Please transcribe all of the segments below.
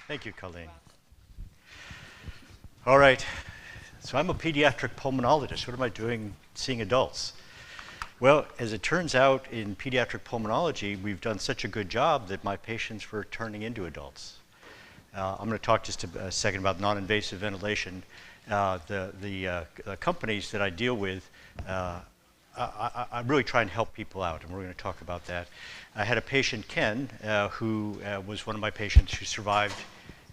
Thank you, Colleen. All right, so I'm a pediatric pulmonologist. What am I doing seeing adults? Well, as it turns out, in pediatric pulmonology, we've done such a good job that my patients were turning into adults. I'm going to talk just a second about non-invasive ventilation. The companies that I deal with, I really try and help people out, and we're going to talk about that. I had a patient, Ken, who was one of my patients who survived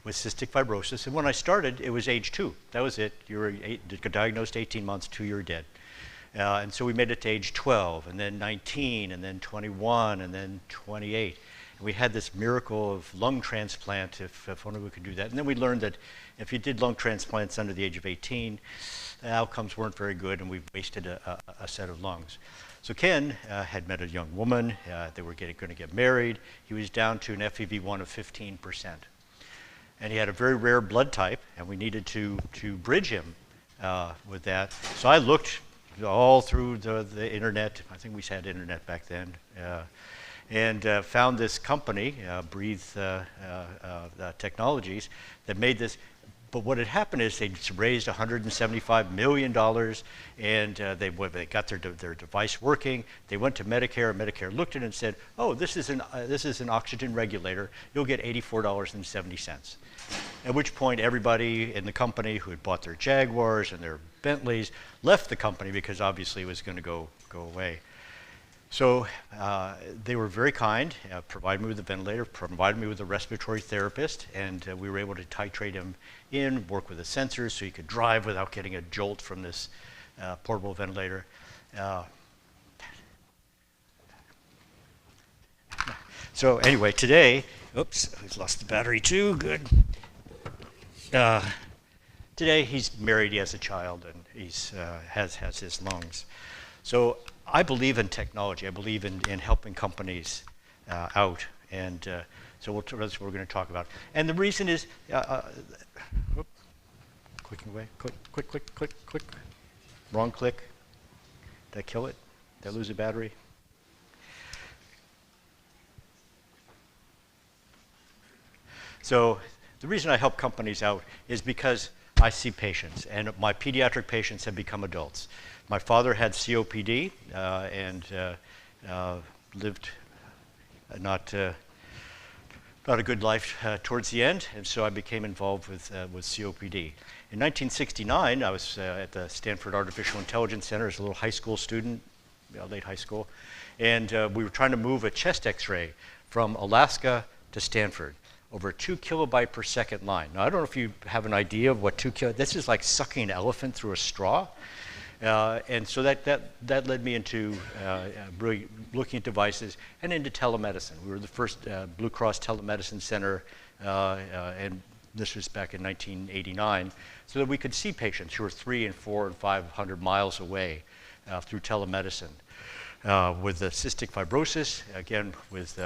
with cystic fibrosis, and when I started, it was age 2. That was it. You were diagnosed 18 months, 2, you were dead. And so we made it to age 12, and then 19, and then 21, and then 28. And we had this miracle of lung transplant if only we could do that. And then we learned that if you did lung transplants under the age of 18, the outcomes weren't very good, and we wasted a set of lungs. So Ken had met a young woman. They were going to get married. He was down to an FEV1 of 15%. And he had a very rare blood type, and we needed to bridge him with that. So I looked all through the internet. I think we had internet back then. And found this company, Breathe Technologies, that made this. But what had happened is they raised $175 million, and they got their device working. They went to Medicare, and Medicare looked at it and said, "Oh, this is an oxygen regulator. You'll get $84.70." At which point, everybody in the company who had bought their Jaguars and their Bentleys left the company because obviously it was going to go away. So they were very kind, provided me with a ventilator, provided me with a respiratory therapist, and we were able to titrate him in, work with the sensors so he could drive without getting a jolt from this portable ventilator. So anyway, today, oops, I lost the battery too, good. Today he's married, he has a child, and he's has his lungs. So I believe in technology. I believe in helping companies out, and so that's what we're going to talk about. And the reason is, clicking away, click, wrong click. Did I kill it? Did I lose a battery? So the reason I help companies out is because I see patients, and my pediatric patients have become adults. My father had COPD and lived not a good life towards the end, and so I became involved with COPD. In 1969, I was at the Stanford Artificial Intelligence Center as a little high school student, late high school, and we were trying to move a chest X-ray from Alaska to Stanford over a 2 kilobyte per second line. Now, I don't know if you have an idea of what this is like sucking an elephant through a straw. And so that led me into really looking at devices and into telemedicine. We were the first Blue Cross telemedicine center, and this was back in 1989, so that we could see patients who were 300 and 400 and 500 miles away through telemedicine. With the cystic fibrosis, again, with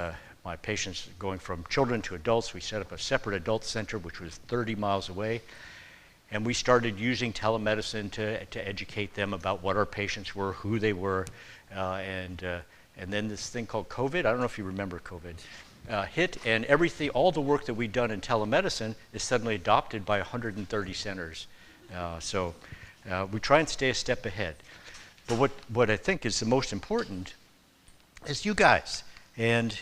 my patients going from children to adults, we set up a separate adult center, which was 30 miles away. And we started using telemedicine to educate them about what our patients were, who they were, and then this thing called COVID, I don't know if you remember COVID, hit, and everything, all the work that we'd done in telemedicine is suddenly adopted by 130 centers. So we try and stay a step ahead. But what I think is the most important is you guys. And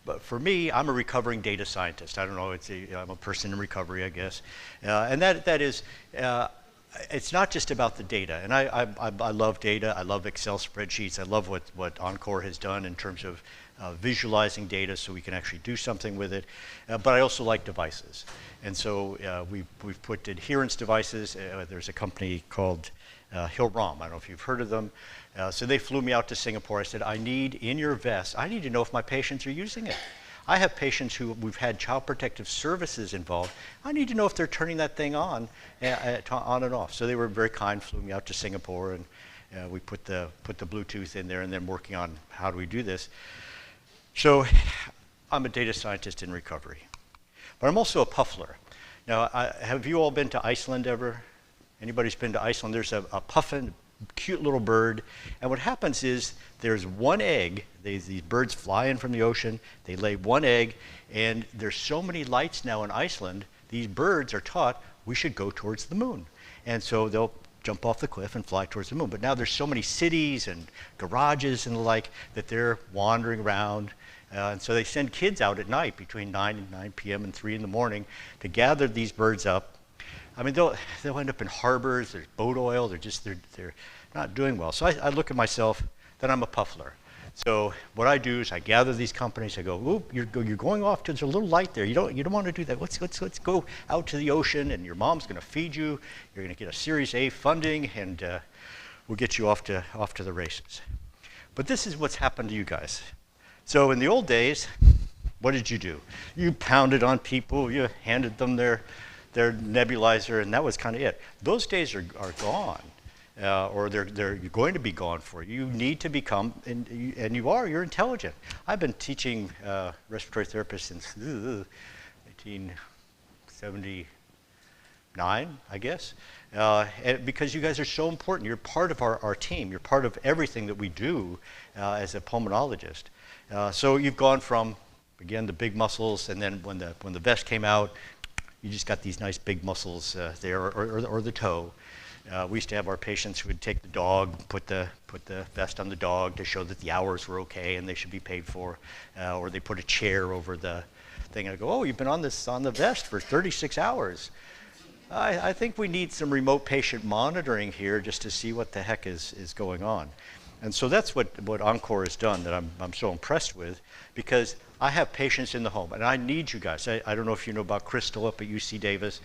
but for me, I'm a recovering data scientist. I don't know, I'm a person in recovery, I guess. And that is, it's not just about the data. And I love data. I love Excel spreadsheets. I love what Encore has done in terms of visualizing data so we can actually do something with it. But I also like devices. And so we've put adherence devices. There's a company called Hill-Rom. I don't know if you've heard of them. So they flew me out to Singapore. I said, I need, in your vest, I need to know if my patients are using it. I have patients who we've had Child Protective Services involved. I need to know if they're turning that thing on and off. So they were very kind, flew me out to Singapore, and we put the Bluetooth in there, and then working on how do we do this. So I'm a data scientist in recovery. But I'm also a puffler. Now, have you all been to Iceland ever? Anybody's been to Iceland? There's a puffin cute little bird. And what happens is there's one egg. These birds fly in from the ocean. They lay one egg. And there's so many lights now in Iceland, these birds are taught we should go towards the moon. And so they'll jump off the cliff and fly towards the moon. But now there's so many cities and garages and the like that they're wandering around. And so they send kids out at night between 9 p.m. and 3 in the morning to gather these birds up. I mean, they'll end up in harbors. There's boat oil. They're not doing well. So I look at myself that I'm a puffler. So what I do is I gather these companies. I go, "Oop, you're going off to, there's a little light there. You don't want to do that. Let's go out to the ocean, and your mom's going to feed you. You're going to get a Series A funding, and we'll get you off to the races." But this is what's happened to you guys. So in the old days, what did you do? You pounded on people. You handed them their nebulizer, and that was kind of it. Those days are gone. Or they're going to be gone for you. You need to become, and you're intelligent. I've been teaching respiratory therapists since 1979, I guess, because you guys are so important. You're part of our team. You're part of everything that we do as a pulmonologist. So you've gone from, again, the big muscles, and then when the vest came out, you just got these nice big muscles there, or the toe. We used to have our patients who would take the dog, put the vest on the dog to show that the hours were okay and they should be paid for, or they put a chair over the thing and I go, "Oh, you've been on the vest for 36 hours. I think we need some remote patient monitoring here just to see what the heck is going on." And so that's what Encore has done that I'm so impressed with, because I have patients in the home and I need you guys. I don't know if you know about Crystal up at UC Davis.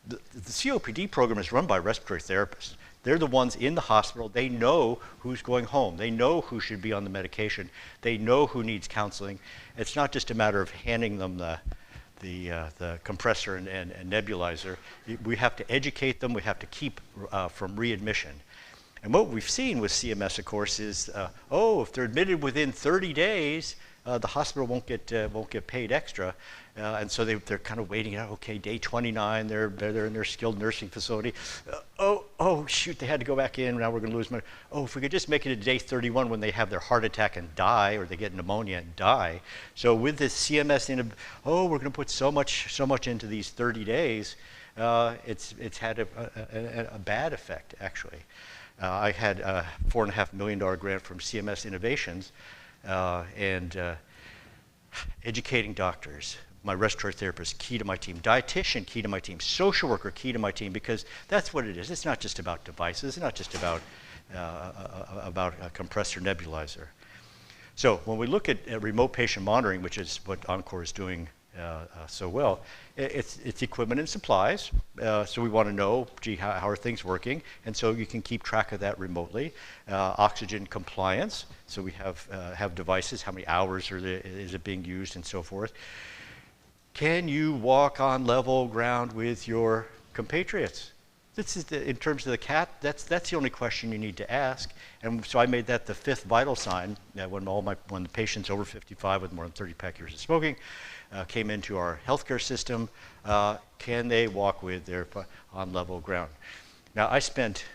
The COPD program is run by respiratory therapists. They're the ones in the hospital. They know who's going home. They know who should be on the medication. They know who needs counseling. It's not just a matter of handing them the compressor and nebulizer. We have to educate them. We have to keep from readmission. And what we've seen with CMS, of course, is if they're admitted within 30 days, the hospital won't get paid extra. And so they're kind of waiting out. Okay, day 29, they're in their skilled nursing facility. Oh shoot, they had to go back in. Now we're going to lose money. Oh, if we could just make it to day 31 when they have their heart attack and die, or they get pneumonia and die. So with this CMS, we're going to put so much into these 30 days. It's had a bad effect, actually. I had a $4.5 million grant from CMS Innovations, and educating doctors. My respiratory therapist, key to my team. Dietitian, key to my team. Social worker, key to my team, because that's what it is. It's not just about devices. It's not just about a compressor nebulizer. So when we look at remote patient monitoring, which is what Encore is doing so well, it's equipment and supplies. So we want to know, how are things working? And so you can keep track of that remotely. Oxygen compliance. So we have devices. How many hours is it being used, and so forth. Can you walk on level ground with your compatriots? This is in terms of the CAT. That's the only question you need to ask. And so I made that the fifth vital sign when the patients over 55 with more than 30 pack years of smoking came into our healthcare system. Can they walk with their on level ground? Now I spent.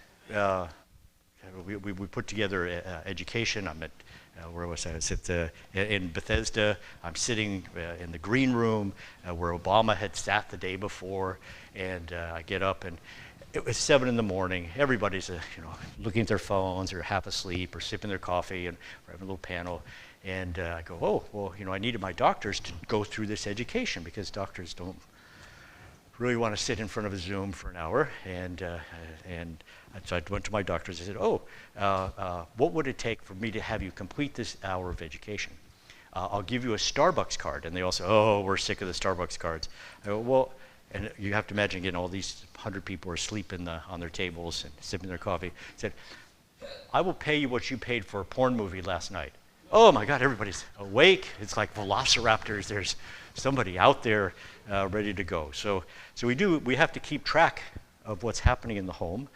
We put together education. I'm at. Where was I? I was in Bethesda. I'm sitting in the green room where Obama had sat the day before, and I get up, and it was 7 in the morning. Everybody's looking at their phones, or half asleep, or sipping their coffee, and we're having a little panel. And I go, I needed my doctors to go through this education, because doctors don't really want to sit in front of a Zoom for an hour. And so I went to my doctors. I said, what would it take for me to have you complete this hour of education? I'll give you a Starbucks card. And they all say, we're sick of the Starbucks cards. I go, well, and you have to imagine, again, all these 100 people are asleep on their tables and sipping their coffee. I said, I will pay you what you paid for a porn movie last night. Oh my God, everybody's awake. It's like velociraptors. There's somebody out there ready to go. So we have to keep track of what's happening in the home.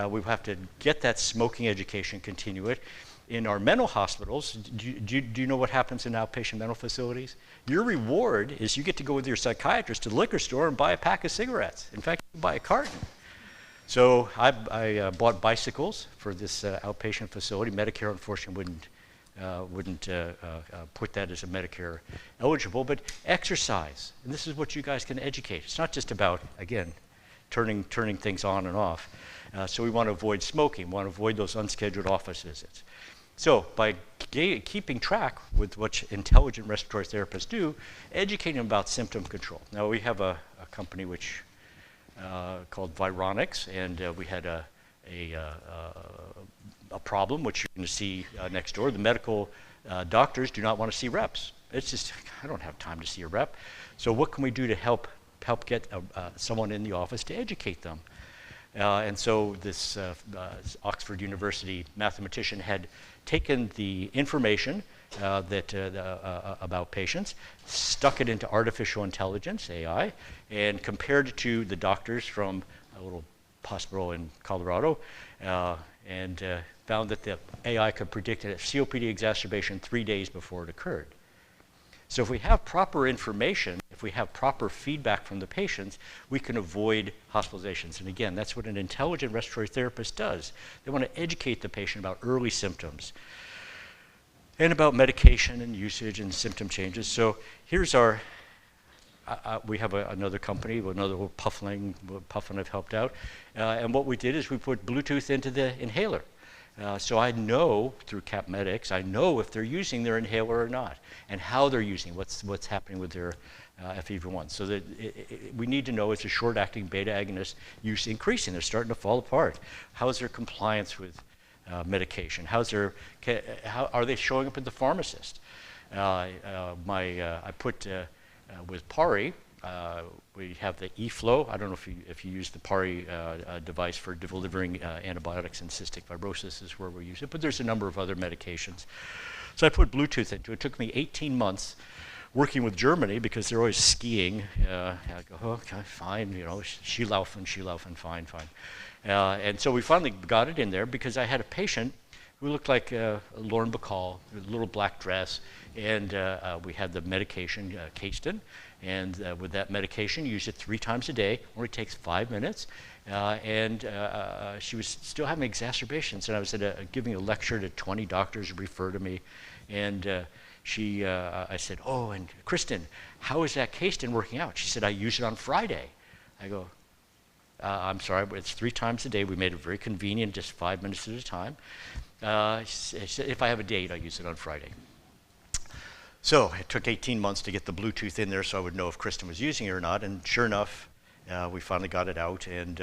We have to get that smoking education, continue it. In our mental hospitals, do you know what happens in outpatient mental facilities? Your reward is you get to go with your psychiatrist to the liquor store and buy a pack of cigarettes. In fact, you buy a carton. So I bought bicycles for this outpatient facility. Medicare, unfortunately, wouldn't put that as a Medicare eligible, but exercise. And this is what you guys can educate. It's not just about, again, turning things on and off. So we want to avoid smoking, we want to avoid those unscheduled office visits. So by keeping track with what intelligent respiratory therapists do, educating them about symptom control. Now we have a company which called Vironics, and we had a problem which you're going to see next door. The medical doctors do not want to see reps. It's just, I don't have time to see a rep. So what can we do to help get someone in the office to educate them? And so this Oxford University mathematician had taken the information about patients, stuck it into artificial intelligence, AI, and compared it to the doctors from a little hospital in Colorado, and found that the AI could predict a COPD exacerbation 3 days before it occurred. So if we have proper information, if we have proper feedback from the patients, we can avoid hospitalizations. And again, that's what an intelligent respiratory therapist does. They want to educate the patient about early symptoms and about medication and usage and symptom changes. So here's our, we have another company, another Puffin I've helped out. And what we did is we put Bluetooth into the inhaler. So I know through CapMedics, I know if they're using their inhaler or not, and how they're using, what's happening with their FEV1. So that we need to know, is a short-acting beta agonist use increasing? They're starting to fall apart. How is their compliance with medication? How are they showing up at the pharmacist? I put with PARI. We have the eFlow. I don't know if you use the PARI device for delivering antibiotics in cystic fibrosis is where we use it, but there's a number of other medications. So I put Bluetooth into it. It took me 18 months working with Germany because they're always skiing. I go, oh, okay, fine, you know, Skilaufen, fine. And so we finally got it in there because I had a patient who looked like Lauren Bacall, a little black dress, and we had the medication, Caiston. And with that medication, use it 3 times a day. Only takes 5 minutes. And she was still having exacerbations. And I was giving a lecture to 20 doctors who refer to me. And I said, oh, and Kristen, how is that Caiston working out? She said, I use it on Friday. I go, I'm sorry, but it's 3 times a day. We made it very convenient, just 5 minutes at a time. She said, if I have a date, I use it on Friday. So it took 18 months to get the Bluetooth in there so I would know if Kristen was using it or not. And sure enough, we finally got it out, and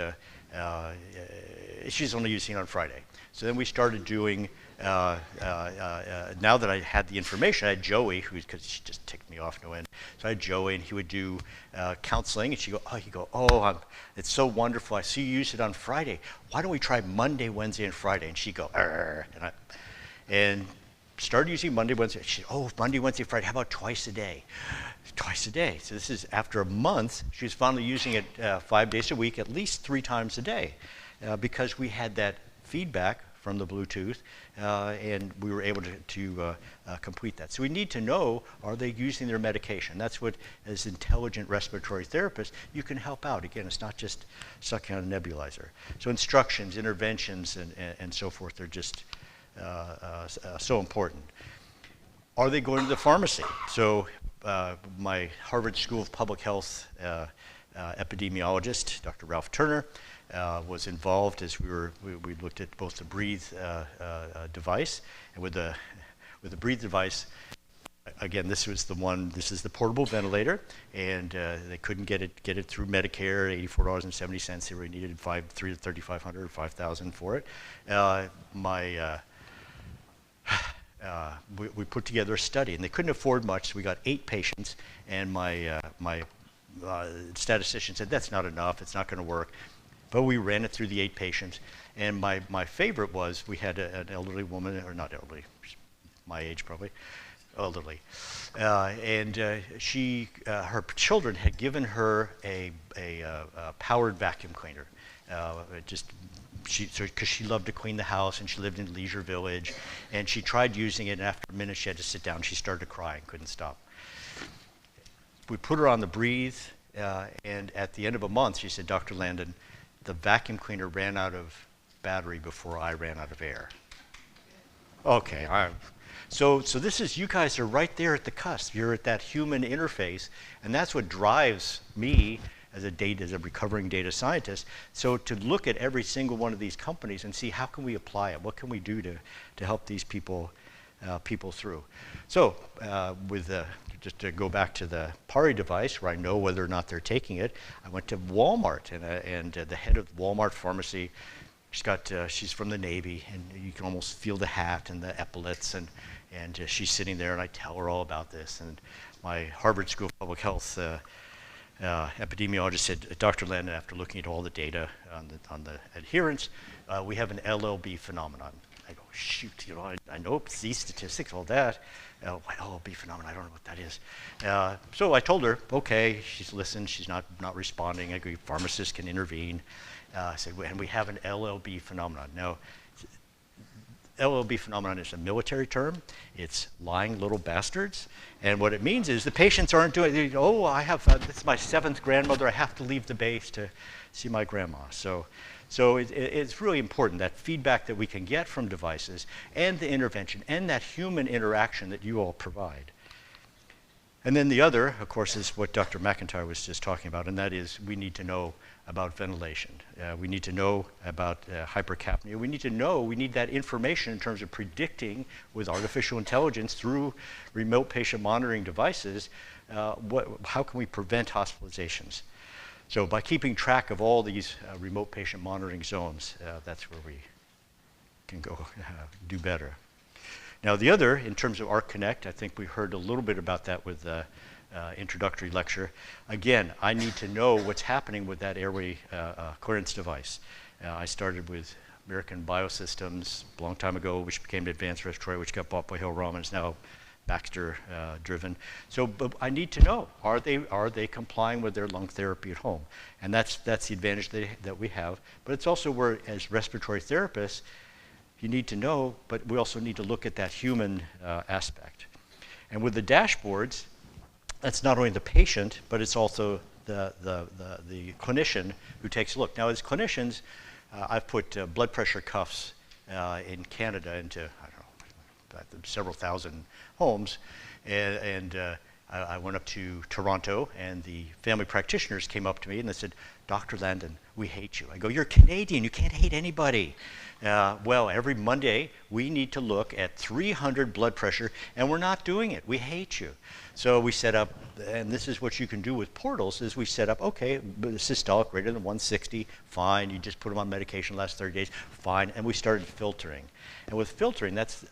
she's only using it on Friday. So then we started doing, now that I had the information, I had Joey, because she just ticked me off no end. So I had Joey, and he would do counseling, and he'd go, it's so wonderful. I see you use it on Friday. Why don't we try Monday, Wednesday, and Friday? And she'd go, and started using Monday, Wednesday. She said, Monday, Wednesday, Friday, how about twice a day? Twice a day. So this is after a month, she was finally using it 5 days a week, at least 3 times a day, because we had that feedback from the Bluetooth, and we were able to complete that. So we need to know, are they using their medication? That's what, as intelligent respiratory therapists, you can help out. Again, it's not just sucking on a nebulizer. So instructions, interventions, and so forth are just so important. Are they going to the pharmacy? So my Harvard School of Public Health epidemiologist, Dr. Ralph Turner, was involved as we looked at both the Breathe device, and with the Breathe device, again, this is the portable ventilator, and they couldn't get it through Medicare, $84.70. They really needed $3,500 or $5,000 for it. We put together a study, and they couldn't afford much, so we got 8 patients, and my statistician said, that's not enough, it's not going to work. But we ran it through the 8 patients, and my favorite was we had an elderly woman, or not elderly, my age probably, elderly, and her children had given her a powered vacuum cleaner, because she loved to clean the house, and she lived in Leisure Village, and she tried using it, and after a minute she had to sit down. She started to cry and couldn't stop. We put her on the Breathe, and at the end of a month she said, Dr. Landon, the vacuum cleaner ran out of battery before I ran out of air. Okay, so this is, you guys are right there at the cusp. You're at that human interface, and that's what drives me as a recovering data scientist. So to look at every single one of these companies and see how can we apply it, what can we do to help these people through. So just to go back to the Pari device, where I know whether or not they're taking it, I went to Walmart, and the head of Walmart pharmacy, she's from the Navy, and you can almost feel the hat and the epaulets, and she's sitting there, and I tell her all about this. And my Harvard School of Public Health epidemiologist said, Dr. Landon, after looking at all the data on the adherence, we have an LLB phenomenon. I go, shoot, I know Z statistics, all that. LLB phenomenon, I don't know what that is. So I told her, okay, she's listened, she's not responding. I agree, pharmacists can intervene. I said, and we have an LLB phenomenon. Now, LLB phenomenon is a military term. It's lying little bastards. And what it means is the patients aren't doing, this is my 7th grandmother, I have to leave the base to see my grandma. So it's really important, that feedback that we can get from devices and the intervention and that human interaction that you all provide. And then the other, of course, is what Dr. McIntyre was just talking about, and that is we need to know about ventilation. We need to know about hypercapnia. We need that information in terms of predicting with artificial intelligence through remote patient monitoring devices, how can we prevent hospitalizations? So by keeping track of all these remote patient monitoring zones, that's where we can go do better. Now the other, in terms of ArcConnect, I think we heard a little bit about that with the introductory lecture. Again, I need to know what's happening with that airway clearance device. I started with American Biosystems a long time ago, which became Advanced Respiratory, which got bought by Hill-Rom and is now Baxter driven. So but I need to know, are they complying with their lung therapy at home? And that's the advantage that we have. But it's also where, as respiratory therapists, you need to know, but we also need to look at that human aspect. And with the dashboards, that's not only the patient, but it's also the clinician who takes a look. Now, as clinicians, I've put blood pressure cuffs in Canada into, I don't know, several thousand homes, and I went up to Toronto, and the family practitioners came up to me and they said, Dr. Landon, we hate you. I go, you're Canadian, you can't hate anybody. Well, every Monday, we need to look at 300 blood pressure, and we're not doing it. We hate you. So we set up, and this is what you can do with portals, is we set up, okay, systolic greater than 160, fine. You just put them on medication last 30 days, fine. And we started filtering. And with filtering, that's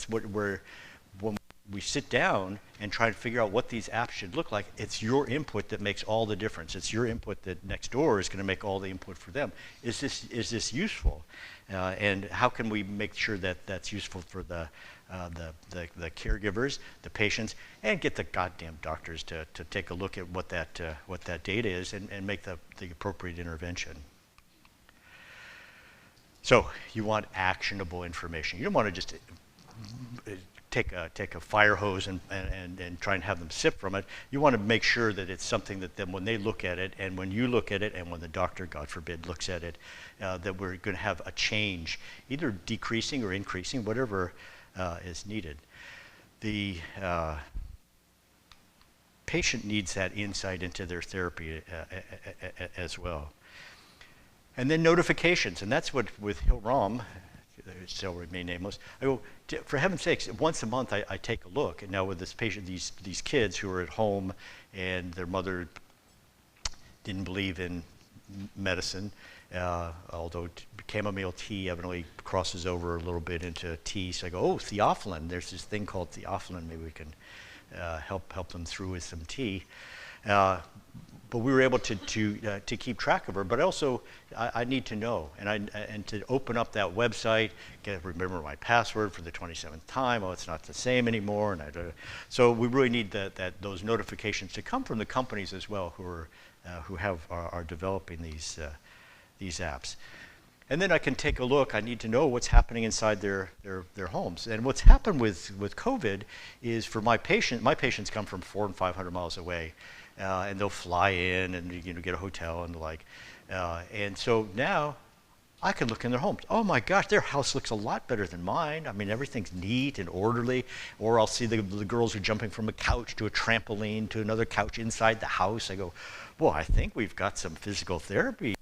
what when we sit down and try to figure out what these apps should look like, it's your input that makes all the difference. It's your input that next door is going to make all the input for them. Is this useful? And how can we make sure that that's useful for the caregivers, the patients, and get the goddamn doctors to take a look at what that data is and make the appropriate intervention. So you want actionable information. You don't want to just take a fire hose and try and have them sip from it. You want to make sure that it's something that then when they look at it, and when you look at it, and when the doctor, God forbid, looks at it, that we're going to have a change, either decreasing or increasing, whatever is needed. The patient needs that insight into their therapy as well. And then notifications, and that's what with Hill-Rom, still remain nameless. I go, for heaven's sakes, once a month I take a look. And now with this patient, these kids who are at home and their mother didn't believe in medicine, although chamomile tea evidently crosses over a little bit into tea. So I go, oh, theophylline. There's this thing called theophylline. Maybe we can help them through with some tea. But we were able to keep track of her. But also, I need to know, and to open up that website, remember my password for the 27th time. Oh, it's not the same anymore. And so we really need those notifications to come from the companies as well who are developing these apps. And then I can take a look. I need to know what's happening inside their homes. And what's happened with COVID is for my patients come from 400 and 500 miles away. and they'll fly in and get a hotel and the like. And so now I can look in their homes. Oh my gosh, their house looks a lot better than mine. I mean, everything's neat and orderly. Or I'll see the girls are jumping from a couch to a trampoline to another couch inside the house. I go, well, I think we've got some physical therapy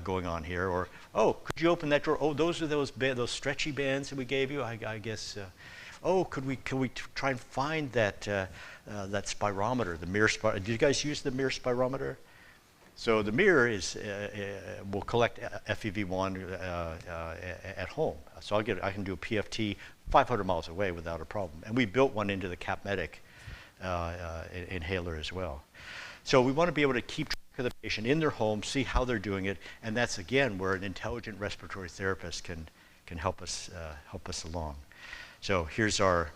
going on here. Or, oh, could you open that drawer? Oh, those are those stretchy bands that we gave you. I guess. Oh, could we try and find that that spirometer, the mirror spirometer? Did you guys use the mirror spirometer? So the mirror will collect FEV1 at home. So I can do a PFT 500 miles away without a problem. And we built one into the CapMedic inhaler as well. So we want to be able to keep track of the patient in their home, see how they're doing it, and that's again where an intelligent respiratory therapist can help us along. So here's our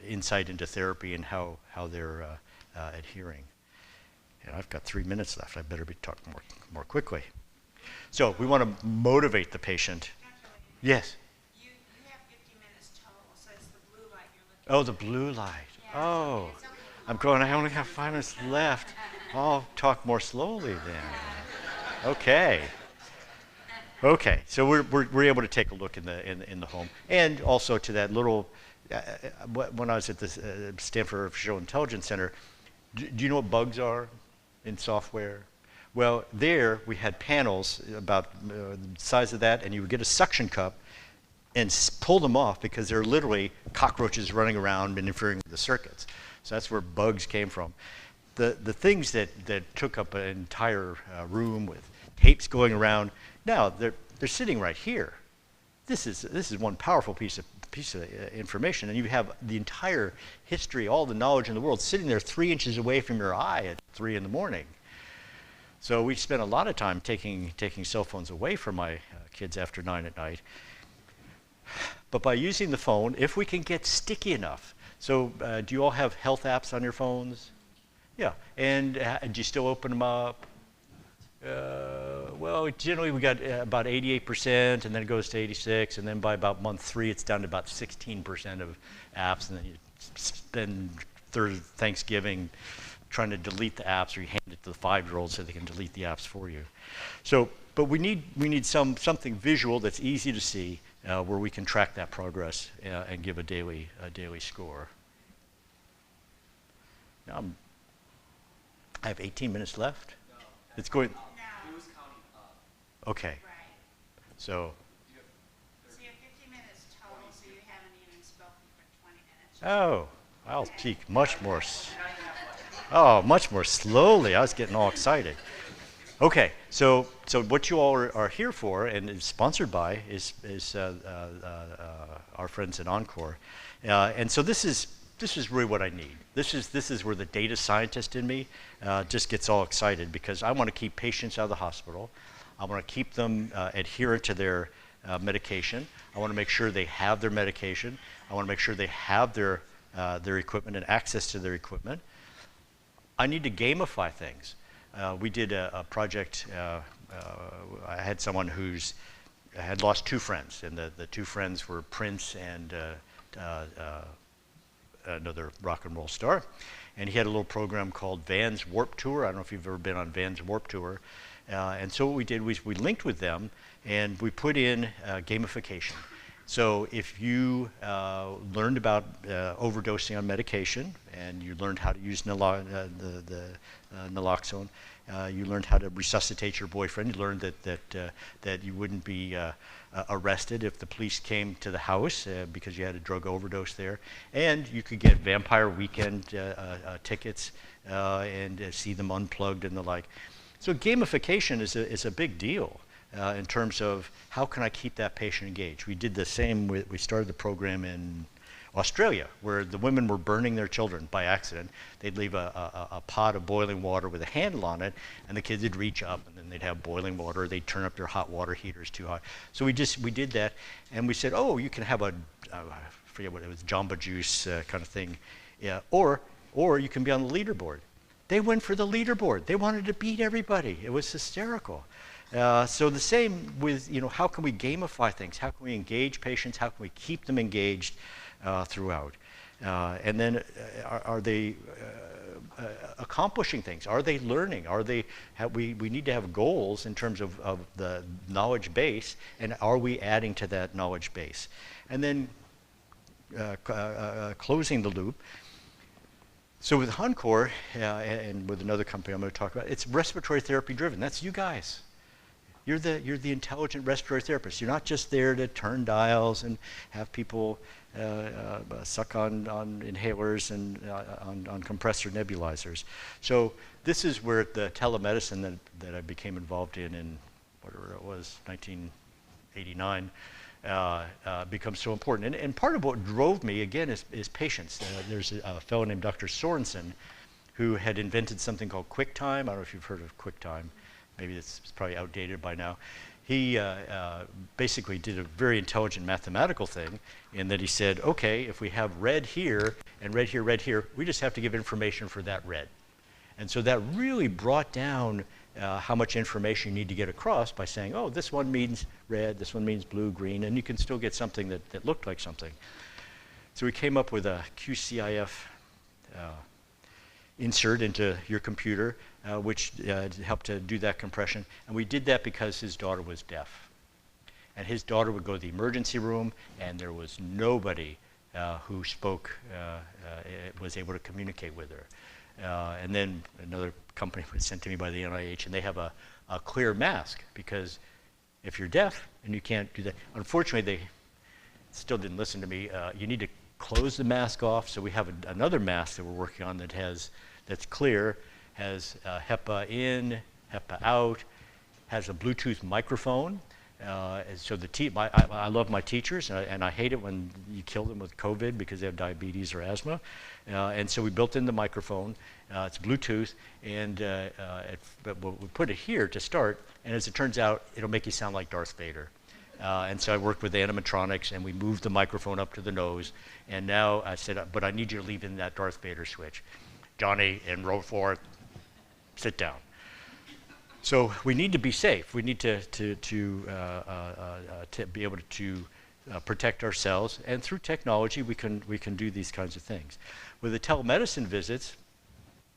insight into therapy and how they're adhering. And I've got 3 minutes left. I better be talking more quickly. So we want to motivate the patient. Yes? You have 50 minutes total, so it's the blue light you're looking at. Oh, the blue light. Yeah, oh. I'm going, I only have 5 minutes left. I'll talk more slowly then. Okay. Okay, so we're able to take a look in the home. And also to that little, when I was at the Stanford Artificial Intelligence Center, do you know what bugs are in software? Well, there we had panels about the size of that, and you would get a suction cup and pull them off because they're literally cockroaches running around and interfering with the circuits. So that's where bugs came from. The things that took up an entire room with tapes going around, now they're sitting right here. This is one powerful piece of information, and you have the entire history, all the knowledge in the world sitting there 3 inches away from your eye at 3 in the morning. So we spent a lot of time taking cell phones away from my kids after 9 at night. But by using the phone, if we can get sticky enough. So do you all have health apps on your phones? Yeah. And do you still open them up? Well, generally we got about 88%, and then it goes to 86%, and then by about month 3, it's down to about 16% of apps, and then you spend Thanksgiving trying to delete the apps, or you hand it to the 5-year-olds so they can delete the apps for you. So, but we need something visual that's easy to see, where we can track that progress and give a daily score. Now I have 18 minutes left. No, it's going. No. It was counting up. Okay. Right. So you have 50 minutes total, so you haven't even spoken for 20 minutes. Oh, I'll speak much more. Oh, much more slowly. I was getting all excited. Okay, so what you all are here for, and is sponsored by, is our friends at Encore, and so this is really what I need. This is where the data scientist in me just gets all excited, because I want to keep patients out of the hospital. I want to keep them adherent to their medication. I want to make sure they have their medication. I want to make sure they have their equipment and access to their equipment. I need to gamify things. We did a project. I had someone who's had lost 2 friends, and the 2 friends were Prince and another rock and roll star. And he had a little program called Van's Warp Tour. I don't know if you've ever been on Van's Warp Tour. And so what we did was we linked with them, and we put in gamification. So if you learned about overdosing on medication, and you learned how to use naloxone, you learned how to resuscitate your boyfriend, you learned that you wouldn't be arrested if the police came to the house because you had a drug overdose there, and you could get Vampire Weekend tickets and see them unplugged and the like. So gamification is a big deal. In terms of how can I keep that patient engaged. We did the same, we started the program in Australia, where the women were burning their children by accident. They'd leave a pot of boiling water with a handle on it, and the kids would reach up, and then they'd have boiling water. They'd turn up their hot water heaters too hot. So we did that, and we said, oh, you can have I forget what it was, Jamba Juice kind of thing, yeah, or you can be on the leaderboard. They went for the leaderboard. They wanted to beat everybody. It was hysterical. So the same with, how can we gamify things? How can we engage patients? How can we keep them engaged throughout? And then are they accomplishing things? Are they learning? Are they? We need to have goals in terms of the knowledge base, and are we adding to that knowledge base? And then closing the loop. So with Huncor and with another company I'm going to talk about, it's respiratory therapy driven. That's you guys. You're the intelligent respiratory therapist. You're not just there to turn dials and have people suck on inhalers and on compressor nebulizers. So this is where the telemedicine that I became involved in whatever it was, 1989, becomes so important. And part of what drove me, again, is patience. There's a fellow named Dr. Sorensen who had invented something called QuickTime. I don't know if you've heard of QuickTime. Maybe it's probably outdated by now. He basically did a very intelligent mathematical thing in that he said, okay, if we have red here and red here, red here, we just have to give information for that red. And so that really brought down how much information you need to get across by saying, oh, this one means red, this one means blue, green, and you can still get something that looked like something. So we came up with a QCIF insert into your computer, which helped to do that compression. And we did that because his daughter was deaf. And his daughter would go to the emergency room, and there was nobody who spoke, was able to communicate with her. And then another company was sent to me by the NIH, and they have a clear mask, because if you're deaf and you can't do that, unfortunately they still didn't listen to me. You need to close the mask off, so we have another mask that we're working on that's clear, has HEPA in, HEPA out, has a Bluetooth microphone. So I love my teachers, and I hate it when you kill them with COVID because they have diabetes or asthma. And so we built in the microphone. It's Bluetooth, and we put it here to start. And as it turns out, it'll make you sound like Darth Vader. And so I worked with animatronics, and we moved the microphone up to the nose. And now I said, but I need you to leave in that Darth Vader switch. Johnny, in row 4, sit down. So we need to be safe. We need to be able to protect ourselves, and through technology we can do these kinds of things. With the telemedicine visits,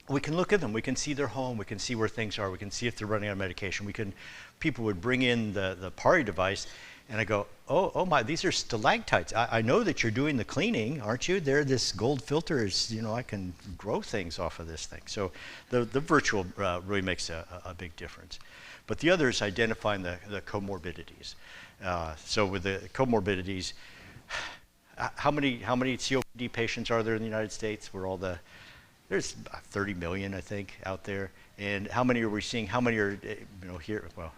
we can look at them. We can see their home. We can see where things are. We can see if they're running out of medication. People would bring in the PARI device, and I go, oh my, these are stalactites. I know that you're doing the cleaning, aren't you? This gold filter is, I can grow things off of this thing. So the virtual really makes a big difference. But the other is identifying the comorbidities. So with the comorbidities, how many COPD patients are there in the United States? There's 30 million, I think, out there. And how many are we seeing? How many are, here? Well,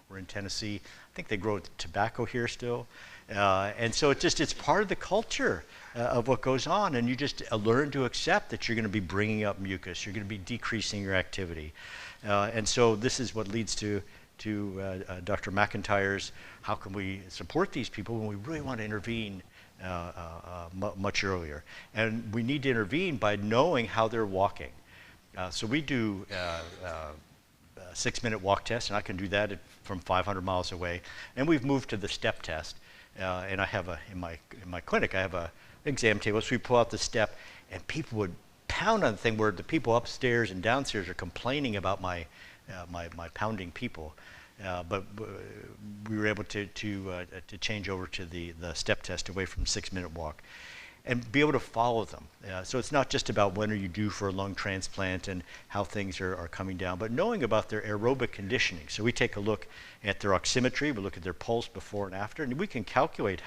we're in Tennessee. I think they grow tobacco here still. And so it's part of the culture of what goes on. And you just learn to accept that you're going to be bringing up mucus. You're going to be decreasing your activity. And so this is what leads to Dr. McIntyre's, how can we support these people when we really want to intervene much earlier. And we need to intervene by knowing how they're walking. So we do a 6-minute walk test, and I can do that from 500 miles away. And we've moved to the step test. And I have in my clinic, I have an exam table. So we pull out the step, and people would pound on the thing where the people upstairs and downstairs are complaining about my pounding people. But we were able to change over to the step test away from 6-minute walk and be able to follow them. So it's not just about when are you due for a lung transplant and how things are coming down, but knowing about their aerobic conditioning. So we take a look at their oximetry, we look at their pulse before and after, and we can calculate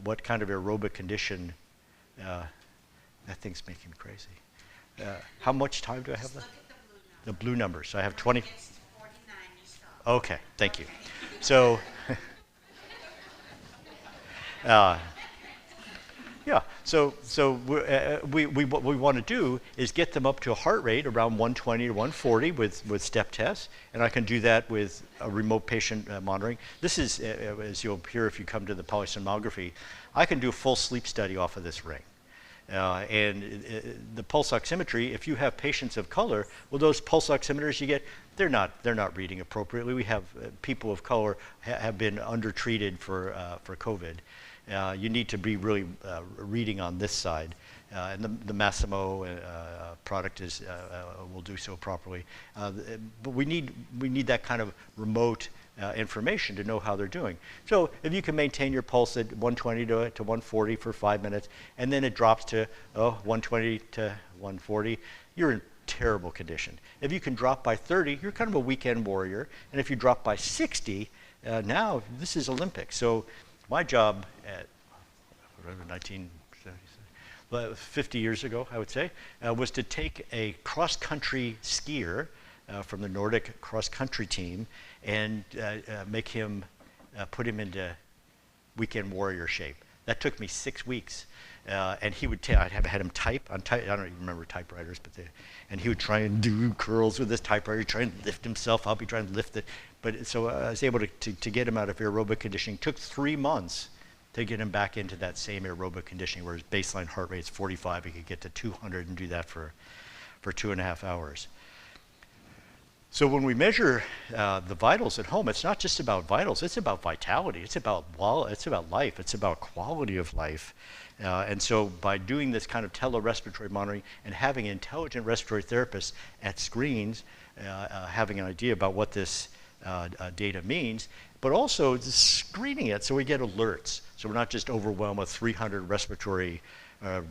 what kind of aerobic condition. That thing's making me crazy. How much time do I have left? The blue number. So I have 20. Okay, thank you. So, yeah. So what we want to do is get them up to a heart rate around 120 to 140 with step tests, and I can do that with a remote patient monitoring. This is, as you'll hear if you come to the polysomnography, I can do a full sleep study off of this ring. And the pulse oximetry, if you have patients of color, well, those pulse oximeters you get, they're not reading appropriately. We have people of color have been undertreated for COVID. You need to be really reading on this side and the Massimo product will do so properly. But we need that kind of remote information to know how they're doing. So if you can maintain your pulse at 120 to 140 for 5 minutes, and then it drops to 120 to 140, you're in terrible condition. If you can drop by 30, you're kind of a weekend warrior. And if you drop by 60, now this is Olympic. So my job at 50 years ago, I would say, was to take a cross-country skier from the Nordic cross-country team and put him into weekend warrior shape. That took me 6 weeks. And he would I'd have had him type on I don't even remember typewriters, and he would try and do curls with his typewriter, try and lift himself up, he'd try and lift it. But so I was able to get him out of aerobic conditioning. It took 3 months to get him back into that same aerobic conditioning where his baseline heart rate is 45, he could get to 200 and do that for 2.5 hours. So when we measure the vitals at home, it's not just about vitals, it's about vitality, it's about life, it's about quality of life. And so by doing this kind of tele-respiratory monitoring and having intelligent respiratory therapists at screens, having an idea about what this data means, but also screening it so we get alerts. So we're not just overwhelmed with 300 respiratory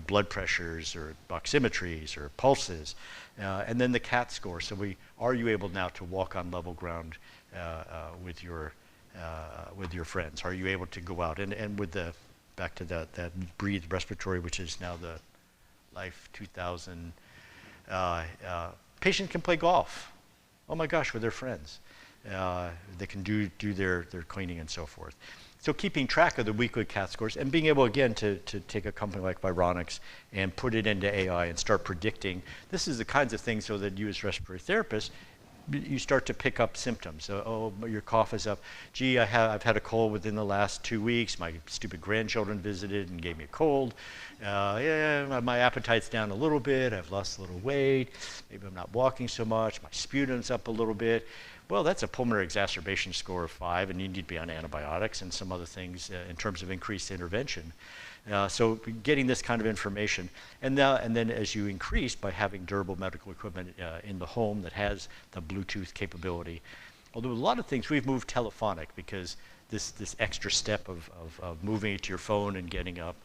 blood pressures or oximetries or pulses. And then the CAT score. So are you able now to walk on level ground with your friends? Are you able to go out? And with back to that Breathe Respiratory, which is now the Life 2000, patients can play golf. Oh my gosh, with their friends. They can do their cleaning and so forth. So keeping track of the weekly CAT scores and being able, again, to take a company like Vironics and put it into AI and start predicting. This is the kinds of things so that you as respiratory therapists, you start to pick up symptoms. So, your cough is up. Gee, I've had a cold within the last 2 weeks. My stupid grandchildren visited and gave me a cold. Yeah, my appetite's down a little bit. I've lost a little weight. Maybe I'm not walking so much. My sputum's up a little bit. Well, that's a pulmonary exacerbation score of 5, and you need to be on antibiotics and some other things in terms of increased intervention. So getting this kind of information, and then as you increase by having durable medical equipment in the home that has the Bluetooth capability. Although a lot of things we've moved telephonic because this extra step of moving it to your phone and getting up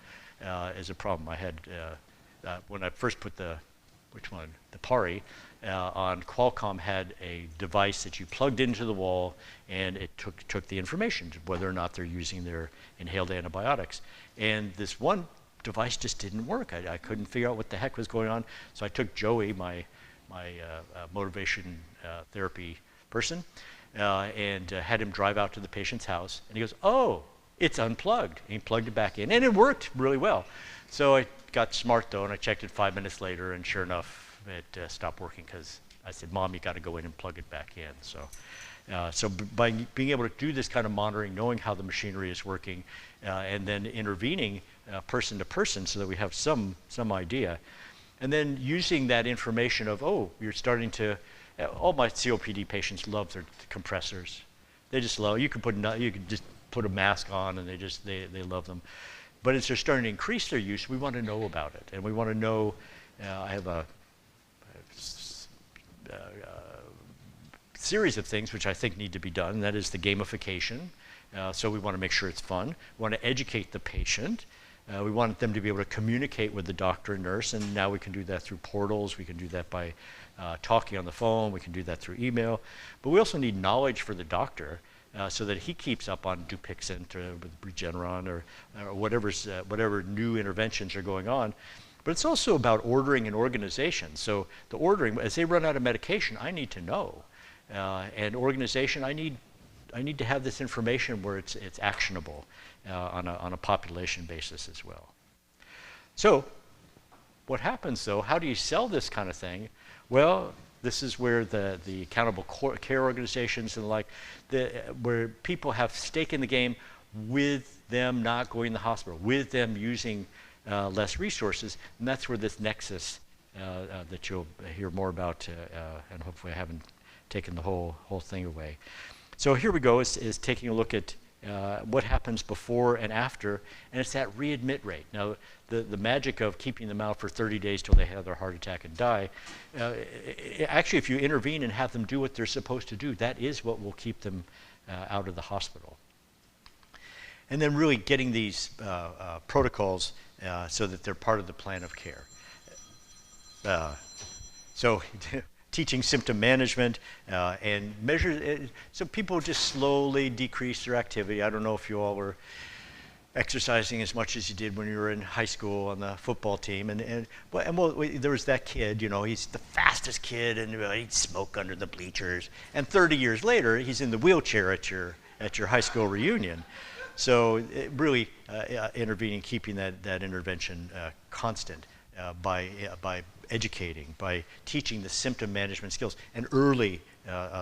is a problem. I had when I first put the Pari on, Qualcomm had a device that you plugged into the wall and it took the information, whether or not they're using their inhaled antibiotics. And this one device just didn't work. I couldn't figure out what the heck was going on. So I took Joey, my motivation therapy person, and had him drive out to the patient's house. And he goes, "Oh, it's unplugged." And he plugged it back in, and it worked really well. So I got smart though, and I checked it 5 minutes later, and sure enough, it stopped working because I said, "Mom, you got to go in and plug it back in." So by being able to do this kind of monitoring, knowing how the machinery is working, and then intervening person to person so that we have some idea, and then using that information of, you're starting to, all my COPD patients love their compressors. They just love, you can just put a mask on and they love them. But as they're starting to increase their use, we want to know about it. And we want to know, I have a series of things which I think need to be done, and that is the gamification. So we want to make sure it's fun. We want to educate the patient. We want them to be able to communicate with the doctor and nurse, and now we can do that through portals. We can do that by talking on the phone. We can do that through email. But we also need knowledge for the doctor so that he keeps up on Dupixent or with Regeneron or whatever new interventions are going on. But it's also about ordering and organization. So the ordering, as they run out of medication, I need to know. And organization, I need to have this information where it's actionable on a population basis as well. So what happens though, how do you sell this kind of thing? Well, this is where the accountable care organizations and the like, where people have stake in the game with them not going to the hospital, with them using less resources, and that's where this nexus that you'll hear more about, and hopefully I haven't taken the whole thing away. So here we go, is taking a look at what happens before and after, and it's that readmit rate. Now, the magic of keeping them out for 30 days till they have their heart attack and die, actually, if you intervene and have them do what they're supposed to do, that is what will keep them out of the hospital. And then really getting these protocols so that they're part of the plan of care. So teaching symptom management and measures, so people just slowly decrease their activity. I don't know if you all were exercising as much as you did when you were in high school on the football team. And there was that kid, you know, he's the fastest kid, and he'd smoke under the bleachers. And 30 years later, he's in the wheelchair at your high school reunion. So really intervening, keeping that intervention constant by educating, by teaching the symptom management skills and early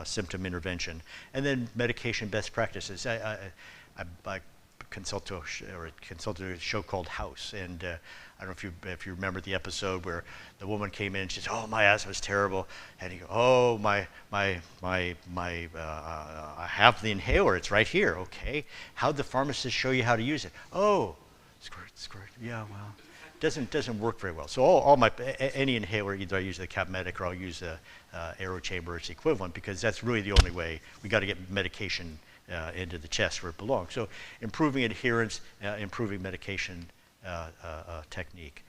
symptom intervention, and then medication best practices. I consulted a show called House, and I don't know if you remember the episode where the woman came in and she said, "Oh, my asthma is terrible," and he goes, "Oh, I have the inhaler. It's right here." "Okay, how'd the pharmacist show you how to use it?" "Oh, squirt. Yeah, well." Doesn't work very well. So any inhaler, either I use the Capmedic or I'll use the AeroChamber or its equivalent, because that's really the only way. We got to get medication into the chest where it belongs. So improving adherence, improving medication technique,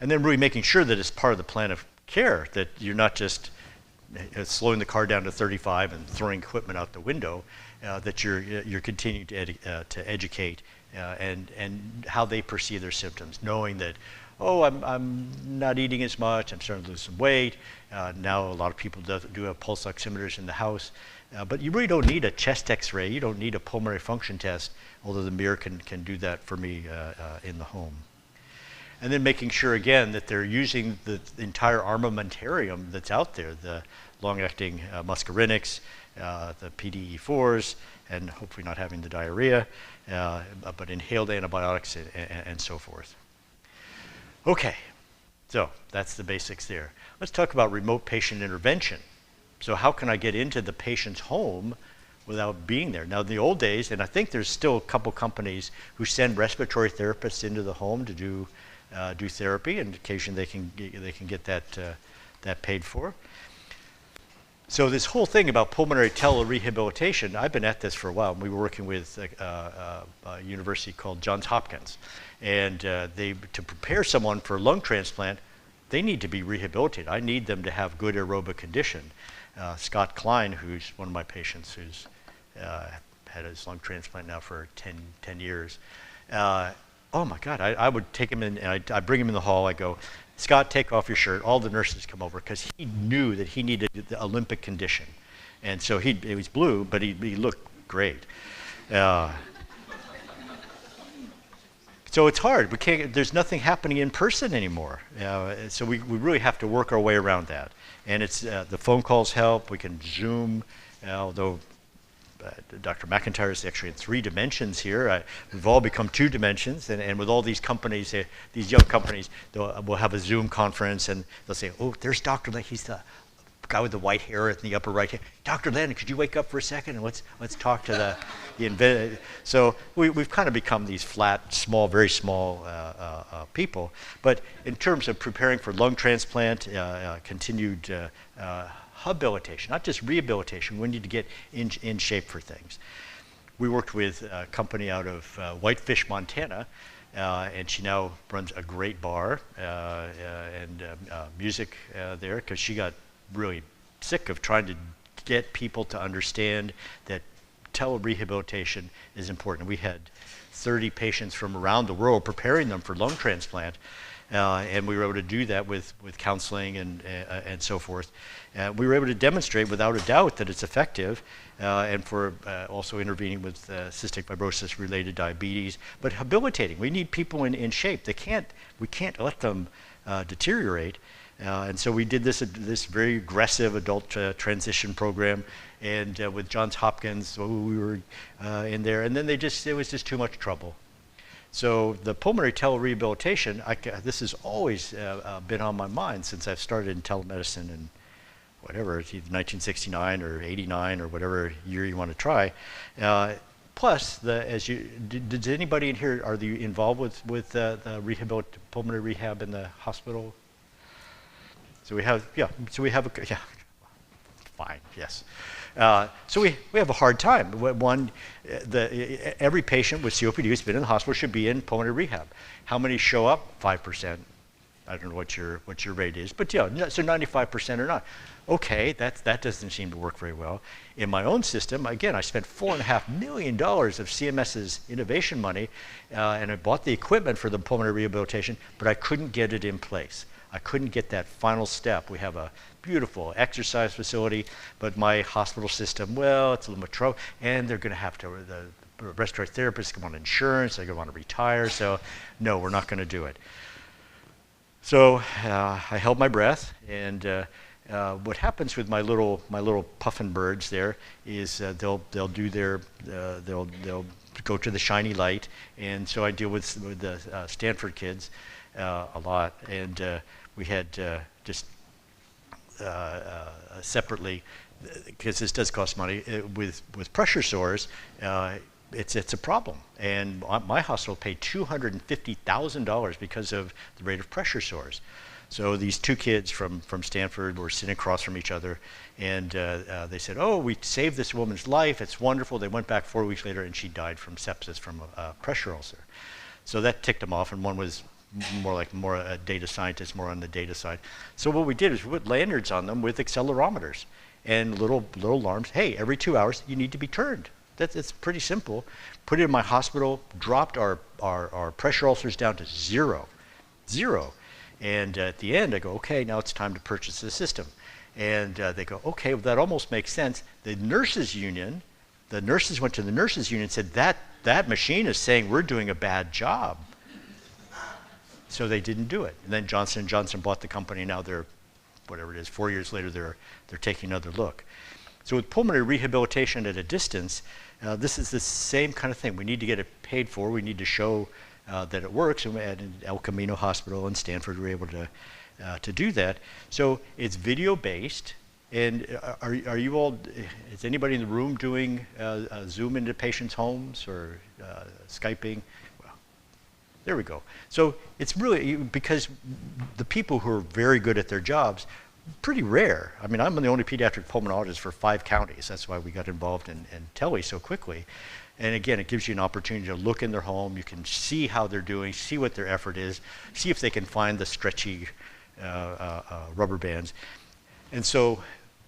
and then really making sure that it's part of the plan of care, that you're not just slowing the car down to 35 and throwing equipment out the window, that you're continuing to educate and how they perceive their symptoms, knowing that, oh, I'm not eating as much, I'm starting to lose some weight. Now a lot of people do have pulse oximeters in the house, but you really don't need a chest x-ray, you don't need a pulmonary function test, although the mirror can do that for me in the home. And then making sure, again, that they're using the entire armamentarium that's out there, the long-acting muscarinics, the PDE4s, and hopefully not having the diarrhea, but inhaled antibiotics and so forth. Okay, so that's the basics there. Let's talk about remote patient intervention. So how can I get into the patient's home without being there? Now, in the old days, and I think there's still a couple companies who send respiratory therapists into the home to do therapy, and occasionally they can get that paid for. So this whole thing about pulmonary telerehabilitation, I've been at this for a while. We were working with a university called Johns Hopkins, and to prepare someone for lung transplant, they need to be rehabilitated. I need them to have good aerobic condition. Scott Klein, who's one of my patients, who's had his lung transplant now for 10 years. Oh my God, I would take him in, and I bring him in the hall, I go, "Scott, take off your shirt." All the nurses come over because he knew that he needed the Olympic condition. And so he was blue, but he looked great. So it's hard. There's nothing happening in person anymore. So we really have to work our way around that. And it's the phone calls help. We can Zoom, although Dr. McIntyre is actually in 3 dimensions here. We've all become 2 dimensions, and with all these companies, these young companies, we'll have a Zoom conference, and they'll say, "Oh, there's Dr. Landon. He's the guy with the white hair in the upper right hand. Dr. Landon, could you wake up for a second and let's talk to the inventor." So we've kind of become these flat, small, very small people. But in terms of preparing for lung transplant, continued habilitation, not just rehabilitation. We need to get in shape for things. We worked with a company out of Whitefish, Montana, and she now runs a great bar and music there, because she got really sick of trying to get people to understand that telerehabilitation is important. We had 30 patients from around the world preparing them for lung transplant. And we were able to do that with counseling and so forth. We were able to demonstrate without a doubt that it's effective, and for also intervening with cystic fibrosis-related diabetes, but habilitating. We need people in shape. We can't let them deteriorate. And so we did this very aggressive adult transition program, and with Johns Hopkins, we were in there, and then it was just too much trouble. So the pulmonary telerehabilitation, this has always been on my mind since I've started in telemedicine in whatever, it's either 1969 or 89 or whatever year you want to try. Plus, did anybody in here, are you involved with the pulmonary rehab in the hospital? So we have, yeah, fine, yes. So we have a hard time. Every patient with COPD who's been in the hospital should be in pulmonary rehab. How many show up? 5%. I don't know what your rate is, but yeah, so 95% are not. Okay, that doesn't seem to work very well. In my own system, again, I spent $4.5 million of CMS's innovation money, and I bought the equipment for the pulmonary rehabilitation, but I couldn't get it in place. I couldn't get that final step. We have a beautiful exercise facility, but my hospital system, well, it's a little bit and they're going to have to, the respiratory therapists come on insurance, they're going to want to retire, so no, we're not going to do it. So I held my breath, and what happens with my little puffin birds there is they'll go to the shiny light, and so I deal with the Stanford kids a lot, and we had just separately, because this does cost money, with pressure sores. It's a problem, and my hospital paid $250,000 because of the rate of pressure sores. So these two kids from Stanford were sitting across from each other, and they said, "Oh, we saved this woman's life. It's wonderful." They went back 4 weeks later, and she died from sepsis from a pressure ulcer. So that ticked them off, and one was more a data scientist, more on the data side. So what we did is we put lanyards on them with accelerometers and little alarms. Hey, every 2 hours you need to be turned. It's pretty simple. Put it in my hospital, dropped our pressure ulcers down to zero. And at the end, I go, okay, now it's time to purchase the system. And they go, okay, well, that almost makes sense. The nurses union, the nurses went to the nurses union and said, that machine is saying we're doing a bad job. So they didn't do it. And then Johnson & Johnson bought the company, and now they're, whatever it is, 4 years later, they're taking another look. So with pulmonary rehabilitation at a distance, this is the same kind of thing. We need to get it paid for. We need to show that it works. And at El Camino Hospital in Stanford, we were able to do that. So it's video-based. And are you all, is anybody in the room doing Zoom into patients' homes or Skyping? Well, there we go. So it's really, because the people who are very good at their jobs, pretty rare. I mean, I'm the only pediatric pulmonologist for 5 counties. That's why we got involved in tele so quickly. And again, it gives you an opportunity to look in their home. You can see how they're doing, see what their effort is, see if they can find the stretchy rubber bands. And so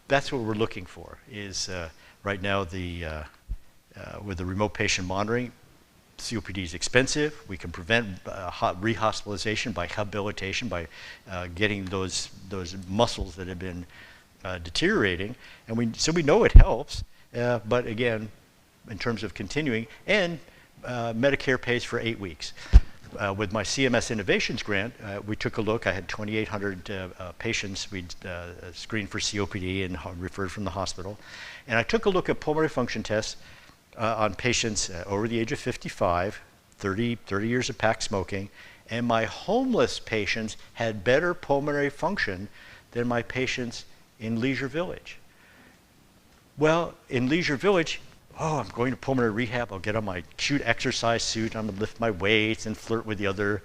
that's what we're looking for, is right now with the remote patient monitoring, COPD is expensive. We can prevent rehospitalization by habilitation, by getting those muscles that have been deteriorating. And so we know it helps, but again, in terms of continuing, and Medicare pays for 8 weeks. With my CMS Innovations grant, we took a look. I had 2,800 patients we'd screened for COPD and referred from the hospital. And I took a look at pulmonary function tests on patients over the age of 55, 30 years of pack smoking, and my homeless patients had better pulmonary function than my patients in Leisure Village. Well, in Leisure Village, I'm going to pulmonary rehab, I'll get on my cute exercise suit, I'm gonna lift my weights and flirt with the other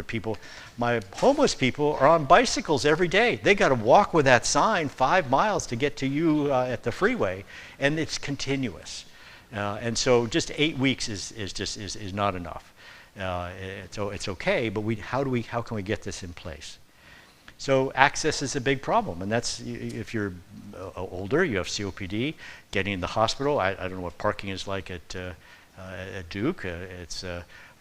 people. My homeless people are on bicycles every day. They gotta walk with that sign 5 miles to get to you at the freeway, and it's continuous. And so just 8 weeks is not enough. It's okay, but how can we get this in place? So access is a big problem, and that's, if you're older, you have COPD, getting in the hospital. I don't know what parking is like at Duke. It's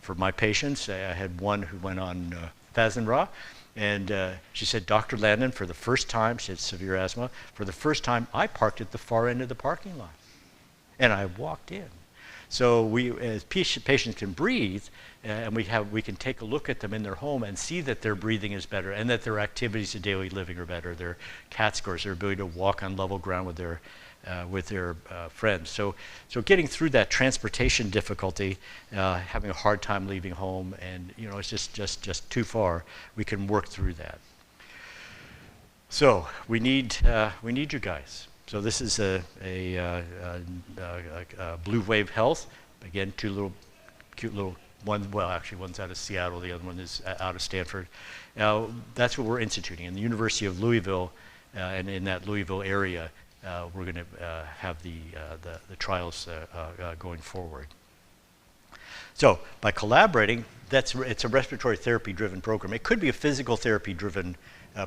for my patients. I had one who went on Fasenra, and she said, Dr. Landon, for the first time, she had severe asthma, for the first time, I parked at the far end of the parking lot. And I walked in. So as patients can breathe, and we can take a look at them in their home and see that their breathing is better and that their activities of daily living are better, their CAT scores, their ability to walk on level ground with their friends. So getting through that transportation difficulty, having a hard time leaving home, and it's just too far, we can work through that. So we need you guys. So this is a Blue Wave Health. Again, two little, cute little, one, well, actually one's out of Seattle, the other one is out of Stanford. Now, that's what we're instituting. In the University of Louisville, and in that Louisville area, we're going to have the trials going forward. So by collaborating, it's a respiratory therapy-driven program. It could be a physical therapy-driven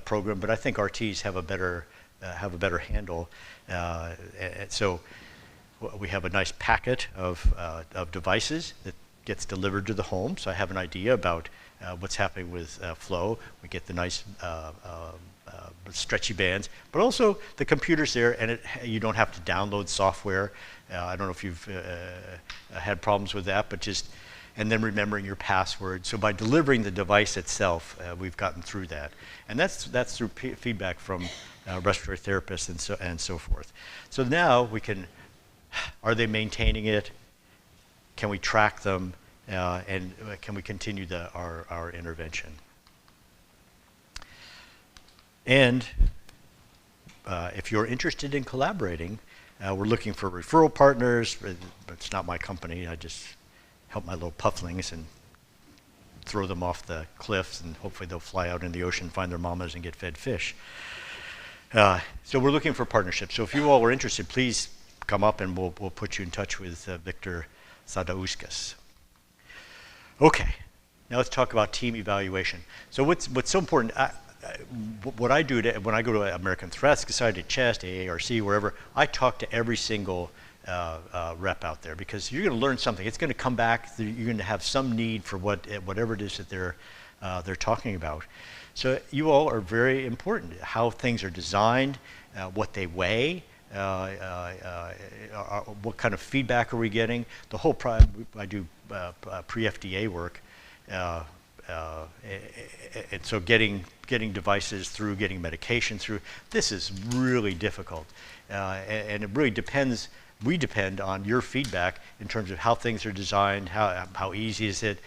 program, but I think RTs have a better handle. So we have a nice packet of devices that gets delivered to the home. So I have an idea about what's happening with flow. We get the nice stretchy bands, but also the computer's there, and you don't have to download software. I don't know if you've had problems with that, but and then remembering your password. So by delivering the device itself, we've gotten through that. And that's through feedback from respiratory therapists and so forth. So now we can, are they maintaining it? Can we track them? And can we continue our intervention? And if you're interested in collaborating, we're looking for referral partners. It's not my company. I just help my little pufflings and throw them off the cliffs, and hopefully they'll fly out in the ocean, find their mamas, and get fed fish. So we're looking for partnerships. So if you all are interested, please come up and we'll put you in touch with Victor Sadauskas. Okay, now let's talk about team evaluation. So what's so important, what I do when I go to American Thoracic Society, CHEST, AARC, wherever, I talk to every single rep out there, because you're going to learn something. It's going to come back. You're going to have some need for whatever it is that they're talking about. So you all are very important. How things are designed, what they weigh, what kind of feedback are we getting. The whole I do pre-FDA work, and so getting devices through, getting medication through. This is really difficult, and it really depends. We depend on your feedback in terms of how things are designed, how easy is it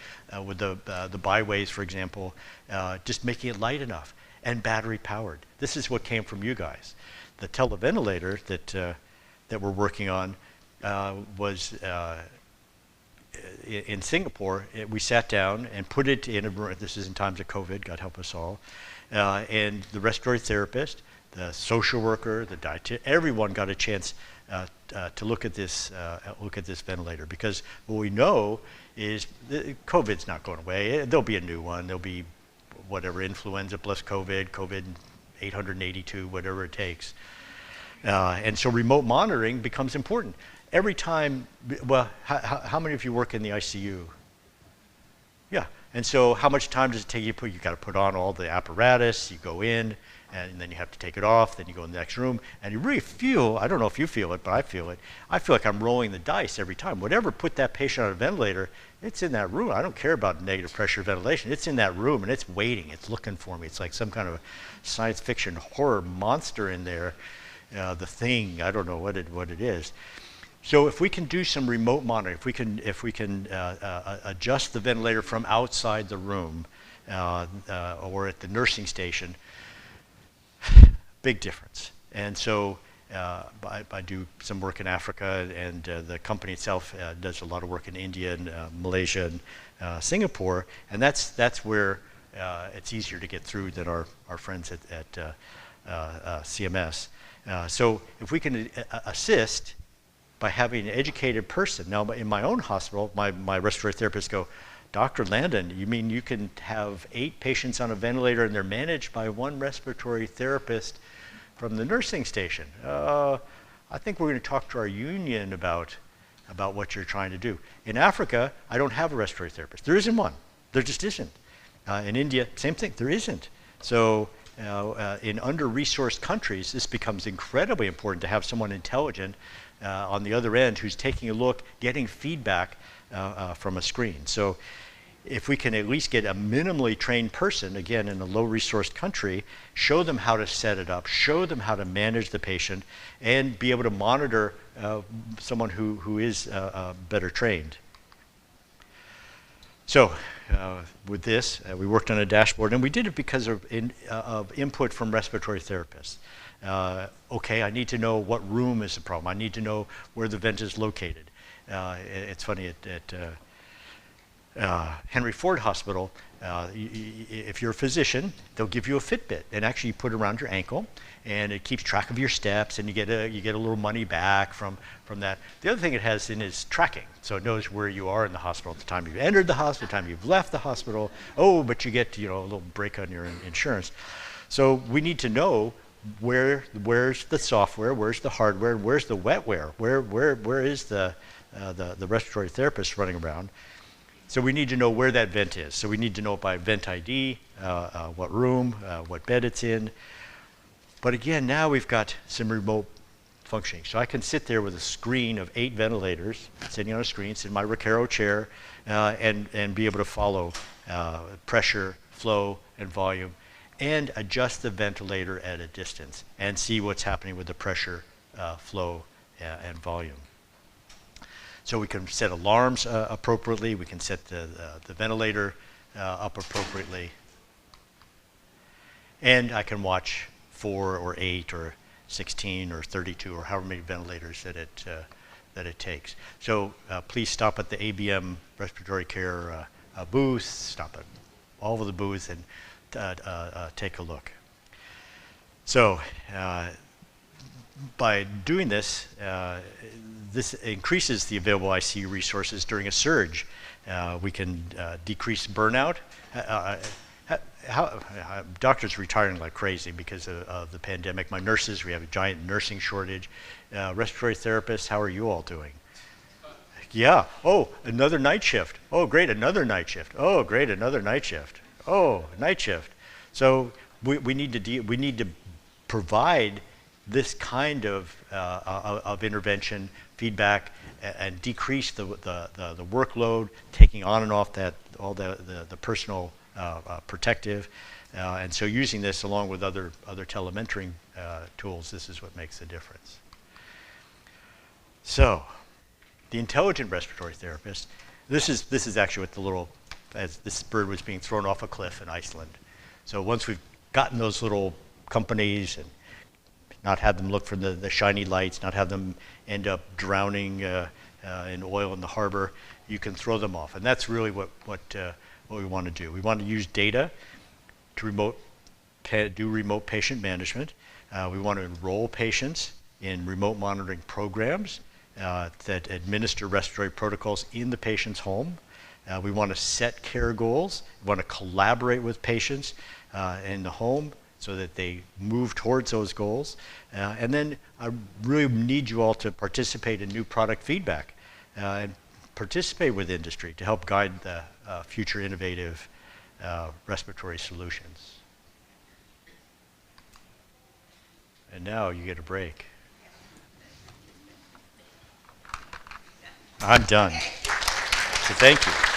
with the byways, for example, just making it light enough and battery powered. This is what came from you guys. The televentilator that we're working on was in Singapore. We sat down and put it in a room. This is in times of COVID, God help us all. And the respiratory therapist, the social worker, the dietitian, everyone got a chance to look at this ventilator, because what we know is COVID's not going away. There'll be a new one. There'll be whatever, influenza plus COVID 882, whatever it takes. And so remote monitoring becomes important. Every time, well, how many of you work in the ICU? Yeah, and so how much time does it take you? You got to put on all the apparatus, you go in, and then you have to take it off, then you go in the next room, and you really feel, I don't know if you feel it, but I feel it. I feel like I'm rolling the dice every time. Whatever put that patient on a ventilator, it's in that room. I don't care about negative pressure ventilation. It's in that room, and it's waiting. It's looking for me. It's like some kind of science fiction horror monster in there. The Thing, I don't know what it is. So if we can do some remote monitoring, if we can adjust the ventilator from outside the room or at the nursing station, big difference. And so I do some work in Africa, and the company itself does a lot of work in India and Malaysia and Singapore, and that's where it's easier to get through than our friends at CMS. So if we can assist by having an educated person. Now, in my own hospital, my respiratory therapists go, Dr. Landon, you mean you can have 8 patients on a ventilator and they're managed by one respiratory therapist from the nursing station? I think we're going to talk to our union about what you're trying to do. In Africa, I don't have a respiratory therapist. There isn't one. There just isn't. In India, same thing. There isn't. So in under-resourced countries, this becomes incredibly important to have someone intelligent on the other end who's taking a look, getting feedback from a screen. So if we can at least get a minimally trained person, again, in a low-resourced country, show them how to set it up, show them how to manage the patient, and be able to monitor someone who is better trained. So with this, we worked on a dashboard, and we did it because of input from respiratory therapists. Okay, I need to know what room is the problem. I need to know where the vent is located. It's funny, at Henry Ford Hospital, if you're a physician, they'll give you a Fitbit, and actually you put it around your ankle, and it keeps track of your steps, and you get a little money back from that. The other thing it has in is tracking, so it knows where you are in the hospital at the time you've entered the hospital, the time you've left the hospital. Oh, but you get a little break on your insurance. So we need to know where's the software, where's the hardware, where's the wetware, where is the respiratory therapist running around. So we need to know where that vent is. So we need to know it by vent ID, what room, what bed it's in. But again, now we've got some remote functioning. So I can sit there with a screen of 8 ventilators, sitting on a screen, sit in my Recaro chair, and be able to follow pressure, flow, and volume, and adjust the ventilator at a distance, and see what's happening with the pressure, flow, and volume. So we can set alarms appropriately. We can set the ventilator up appropriately. And I can watch 4 or 8 or 16 or 32 or however many ventilators that it takes. So please stop at the ABM Respiratory Care booth, stop at all of the booths, and take a look. So by doing this, this increases the available ICU resources during a surge. We can decrease burnout. Doctors retiring like crazy because of the pandemic. My nurses, we have a giant nursing shortage. Respiratory therapists, how are you all doing? Yeah. Oh, another night shift. Oh, great, another night shift. Oh, great, another night shift. Oh, night shift. So we need to provide this kind of intervention, feedback, and decrease the workload, taking on and off all the personal protective, and so using this along with other telementoring tools, this is what makes a difference. So, the intelligent respiratory therapist. This is actually what as this bird was being thrown off a cliff in Iceland. So once we've gotten those little companies and not have them look for the shiny lights, not have them end up drowning in oil in the harbor, you can throw them off, and that's really what we want to do. We want to use data to do remote patient management. We want to enroll patients in remote monitoring programs that administer respiratory protocols in the patient's home. We want to set care goals. We want to collaborate with patients in the home so that they move towards those goals. And then I really need you all to participate in new product feedback and participate with industry to help guide the future innovative respiratory solutions. And now you get a break. I'm done. So thank you.